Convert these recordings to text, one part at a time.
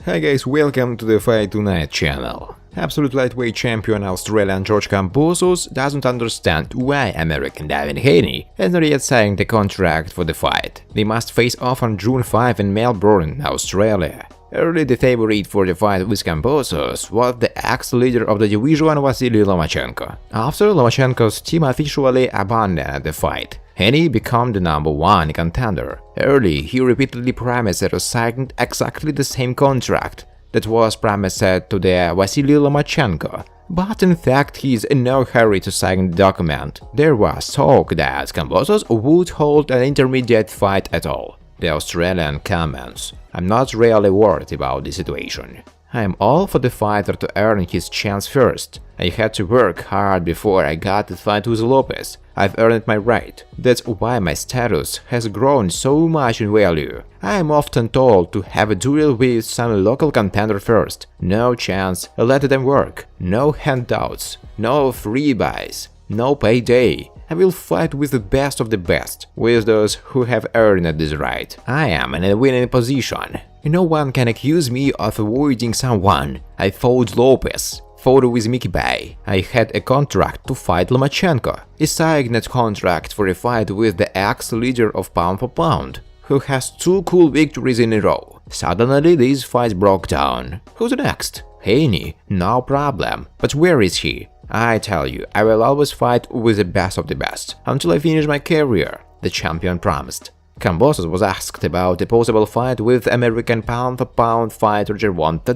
Hi guys, welcome to the Fight Tonight channel. Absolute lightweight champion Australian George Kambosos doesn't understand why American Devin Haney has not yet signed a contract for the fight. They must face off on June 5 in Melbourne, Australia. Early the favorite for the fight with Kambosos was the ex-leader of the division Vasily Lomachenko. After Lomachenko's team officially abandoned the fight, Haney became the #1 contender. Early, he repeatedly promised to sign exactly the same contract that was promised to the Vasily Lomachenko, but in fact he is in no hurry to sign the document. There was talk that Kambosos would hold an intermediate fight at all. The Australian comments, "I'm not really worried about the situation. I'm all for the fighter to earn his chance first. I had to work hard before I got the fight with Lopez. I've earned my right. That's why my status has grown so much in value. I am often told to have a duel with some local contender first. No chance, let them work. No handouts, no freebies, no payday. I will fight with the best of the best, with those who have earned this right. I am in a winning position. No one can accuse me of avoiding someone. I fought Lopez, fought with Mickey Bay. I had a contract to fight Lomachenko. I signed a contract for a fight with the ex-leader of pound for pound, who has 2 cool victories in a row. Suddenly these fights broke down. Who's next? Haney? No problem. But where is he? I tell you, I will always fight with the best of the best, until I finish my career," the champion promised. Kambosos was asked about a possible fight with American pound-for-pound fighter Gervonta.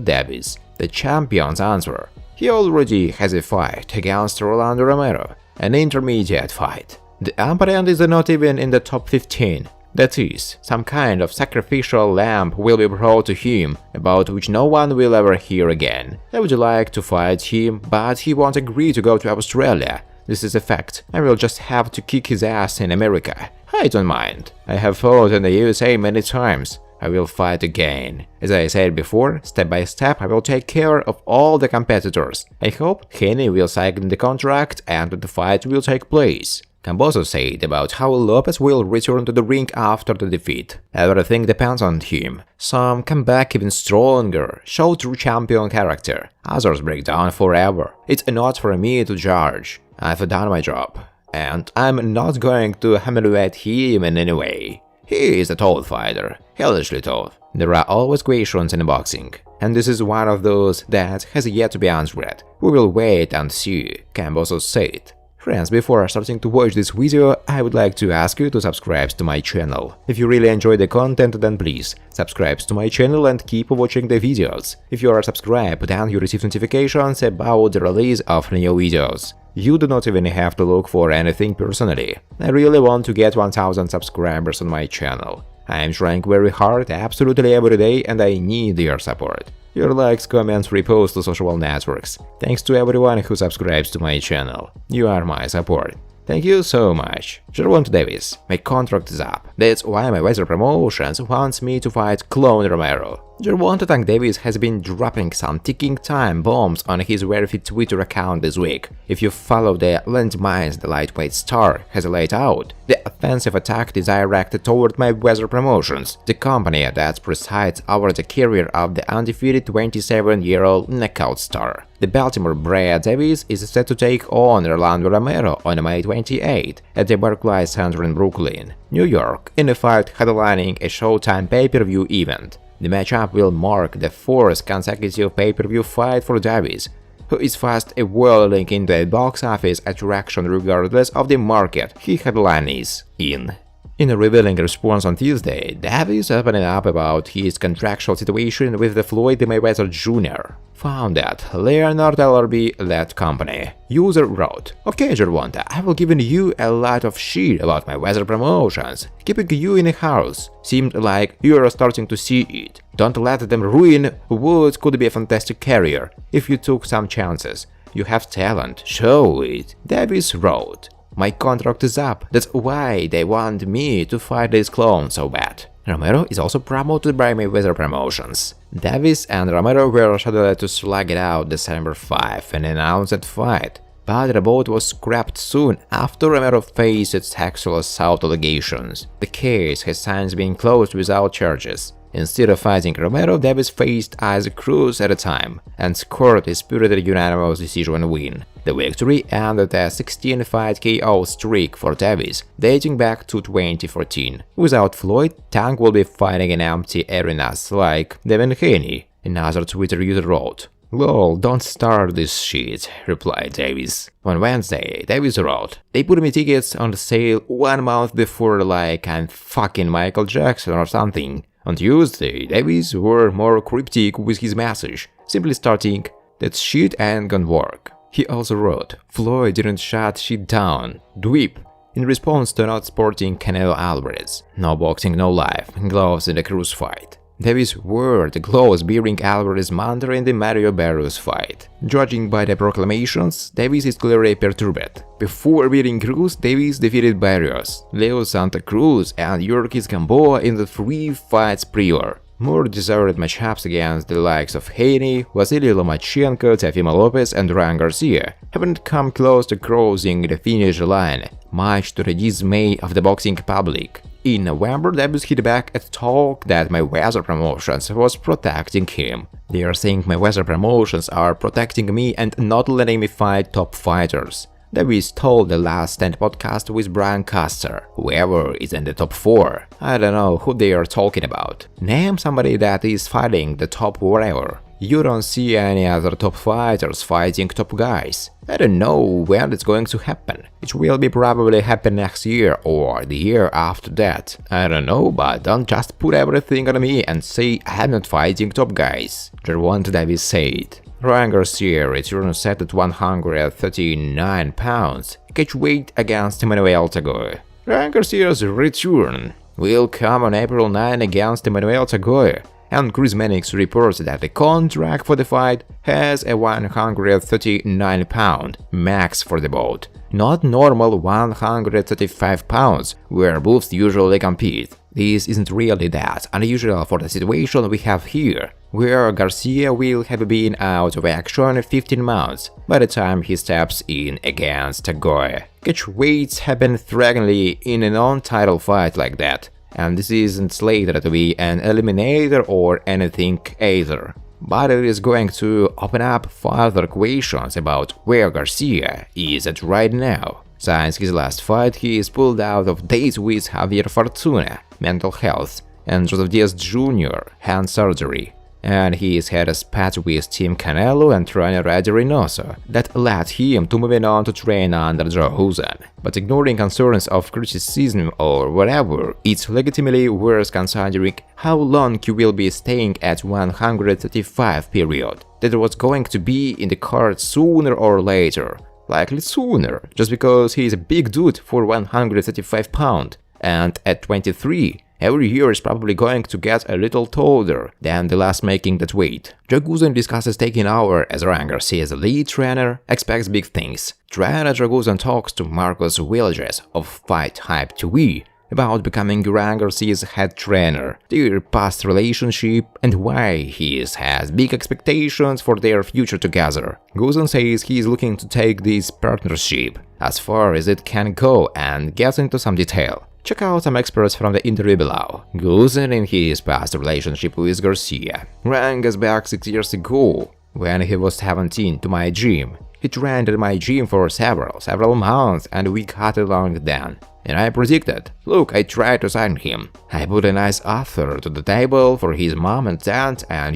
The champion's answer: he already has a fight against Rolando Romero, an intermediate fight. The opponent is not even in the top 15. That is, some kind of sacrificial lamb will be brought to him, about which no one will ever hear again. I would like to fight him, but he won't agree to go to Australia. This is a fact. I will just have to kick his ass in America. I don't mind. I have fought in the USA many times. I will fight again. As I said before, step by step I will take care of all the competitors. I hope Haney will sign the contract and the fight will take place. Kambosos said about how Lopez will return to the ring after the defeat. Everything depends on him. Some come back even stronger, show true champion character. Others break down forever. It's not for me to judge. I've done my job, and I'm not going to humiliate him in any way. He is a tall fighter, hellishly tall. There are always questions in boxing, and this is one of those that has yet to be answered. We will wait and see, Kambosos said. Friends, before starting to watch this video, I would like to ask you to subscribe to my channel. If you really enjoy the content, then please subscribe to my channel and keep watching the videos. If you are subscribed, then you receive notifications about the release of new videos. You do not even have to look for anything personally. I really want to get 1000 subscribers on my channel. I am trying very hard absolutely every day and I need your support. Your likes, comments, reposts to social networks. Thanks to everyone who subscribes to my channel. You are my support. Thank you so much. Gervonta, my contract is up. That's why my Weather Promotions wants me to fight clone Romero. Gervonta Tank Davis has been dropping some ticking time bombs on his verified Twitter account this week. If you follow the landmines the lightweight star has laid out, the offensive attack is directed toward my Weather Promotions, the company that presides over the career of the undefeated 27-year-old knockout star. The Baltimore-bred Davis is set to take on Rolando Romero on May 28 at the Barclays Center in Brooklyn, New York, in a fight headlining a Showtime pay-per-view event. The matchup will mark the 4th consecutive pay-per-view fight for Davis, who is fast evolving into a box office attraction regardless of the market he headlines in. In a revealing response on Tuesday, Davis opened up about his contractual situation with the Floyd Mayweather Jr. founded Leonard LRB-led company. User wrote, "Okay, Gervonta, I will give you a lot of shit about my Weather Promotions. Keeping you in a house seemed like you are starting to see it. Don't let them ruin what could be a fantastic career. If you took some chances, you have talent, show it," Davis wrote. "My contract is up, that's why they want me to fight this clone so bad." Romero is also promoted by Mayweather Promotions. Davis and Romero were scheduled to slug it out December 5 and announced that fight, but the bout was scrapped soon after Romero faced sexual assault allegations. The case has since been closed without charges. Instead of fighting Romero, Davis faced Isaac Cruz at a time and scored a spirited unanimous decision win. The victory ended a 16-fight KO streak for Davis, dating back to 2014. Without Floyd, Tank will be fighting in empty arenas like Devin Haney, another Twitter user wrote. "Lol, don't start this shit," replied Davis. On Wednesday, Davis wrote, "They put me tickets on sale 1 month before like I'm fucking Michael Jackson or something." On Tuesday, Davis were more cryptic with his message, simply starting, "That shit ain't gonna work." He also wrote, "Floyd didn't shut shit down. Dweep." In response to not sporting Canelo Alvarez. No boxing, no life, gloves in the Cruz fight. Davis wore the gloves bearing Alvarez Mandarin in the Mario Barrios fight. Judging by the proclamations, Davis is clearly perturbed. Before beating Cruz, Davis defeated Barrios, Leo Santa Cruz and Yorkis Gamboa in the 3 fights prior. More deserved matchups against the likes of Haney, Vasily Lomachenko, Teofimo Lopez and Ryan Garcia haven't come close to crossing the finish line, much to the dismay of the boxing public. In November, Davis hit back at talk that Mayweather Promotions was protecting him. "They are saying Mayweather Promotions are protecting me and not letting me fight top fighters," Davis told the Last Stand podcast with Brian Custer. "Whoever is in the top 4, I don't know who they are talking about. Name somebody that is fighting the top whatever. You don't see any other top fighters fighting top guys. I don't know when it's going to happen. It will be probably happen next year or the year after that. I don't know, but don't just put everything on me and say I'm not fighting top guys," Gervonta Davis said. Ryan Garcia returns set at 139 pounds, catch weight against Emmanuel Tagoe. Ryan Garcia's return will come on April 9 against Emmanuel Tagoe, and Chris Mannix reports that the contract for the fight has a 139-pound max for the bout, not normal 135 pounds, where both usually compete. This isn't really that unusual for the situation we have here, where Garcia will have been out of action 15 months by the time he steps in against Tagoe. Catch weights happen frequently in a non-title fight like that, and this isn't slated to be an eliminator or anything either. But it is going to open up further questions about where Garcia is at right now. Since his last fight, he is pulled out of dates with Javier Fortuna, mental health, and Joseph Diaz Jr., hand surgery. And he's had a spat with Team Canelo and trainer Eddie Reynoso that led him to moving on to train under Joe Huzan. But ignoring concerns of criticism or whatever, it's legitimately worth considering how long he will be staying at 135 period. That was going to be in the cards sooner or later. Likely sooner, just because he is a big dude for 135 pounds. And at 23, every year is probably going to get a little taller than the last making that weight. Draguzan discusses taking over as Ryan Garcia's lead trainer, expects big things. Trainer Draguzan talks to Marcos Wilges of Fight Hype TV about becoming Ryan Garcia's head trainer, their past relationship, and why he has big expectations for their future together. Guzan says he is looking to take this partnership as far as it can go and gets into some detail. Check out some experts from the interview below. Guzan in his past relationship with Garcia. Ryan goes back 6 years ago, when he was 17, to my gym. He trained at my gym for several months, and we got along then. And I predicted, look, I tried to sign him. I put a nice offer to the table for his mom and dad, and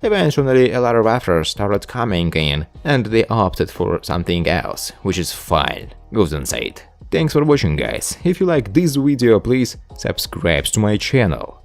eventually a lot of offers started coming in, and they opted for something else, which is fine, Guzan said. Thanks for watching, guys. If you like this video, please subscribe to my channel.